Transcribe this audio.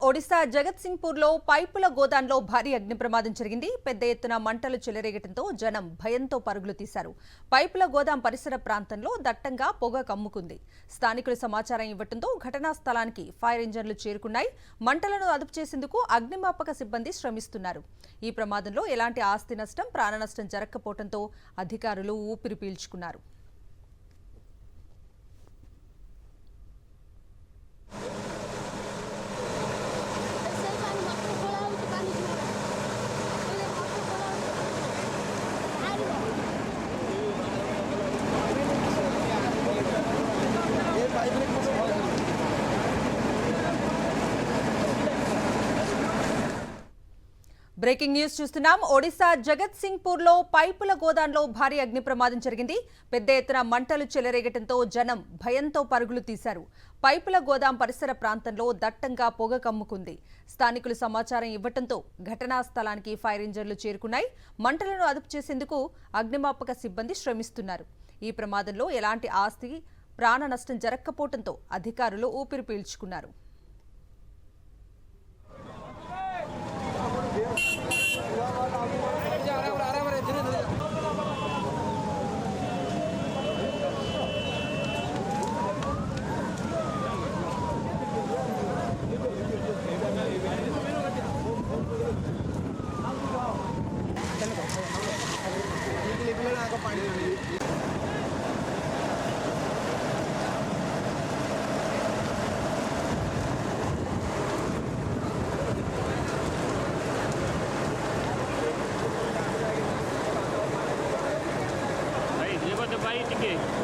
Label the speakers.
Speaker 1: ఒడిశా జగత్సింగ్పూర్లో పైపుల గోదాంలో భారీ అగ్ని ప్రమాదం జరిగింది. పెద్ద ఎత్తున మంటలు చెలరేగటంతో జనం భయంతో పరుగులు తీశారు. పైపుల గోదాం పరిసర ప్రాంతంలో దట్టంగా పొగ కమ్ముకుంది. స్థానికులు సమాచారం ఇవ్వడంతో ఘటనా స్థలానికి ఫైర్ ఇంజన్లు చేరుకున్నాయి. మంటలను అదుపు చేసేందుకు అగ్నిమాపక సిబ్బంది శ్రమిస్తున్నారు. ఈ ప్రమాదంలో ఎలాంటి ఆస్తి నష్టం, ప్రాణ నష్టం జరగకపోవడంతో అధికారులు ఊపిరి పీల్చుకున్నారు. బ్రేకింగ్ న్యూస్ చూస్తున్నాం. ఒడిశా జగత్సింగ్పూర్లో పైపుల గోదాంలో భారీ అగ్ని ప్రమాదం జరిగింది. పెద్ద ఎత్తున మంటలు చెలరేగటంతో జనం భయంతో పరుగులు తీశారు. పైపుల గోదాం పరిసర ప్రాంతంలో దట్టంగా పొగ కమ్ముకుంది. స్థానికులు సమాచారం ఇవ్వడంతో ఘటనా స్థలానికి ఫైర్ ఇంజన్లు చేరుకున్నాయి. మంటలను అదుపు చేసేందుకు అగ్నిమాపక సిబ్బంది శ్రమిస్తున్నారు. ఈ ప్రమాదంలో ఎలాంటి ఆస్తి, ప్రాణ నష్టం జరగకపోవడంతో అధికారులు ఊపిరి పీల్చుకున్నారు.
Speaker 2: भाई ये बात भाई ठीक है।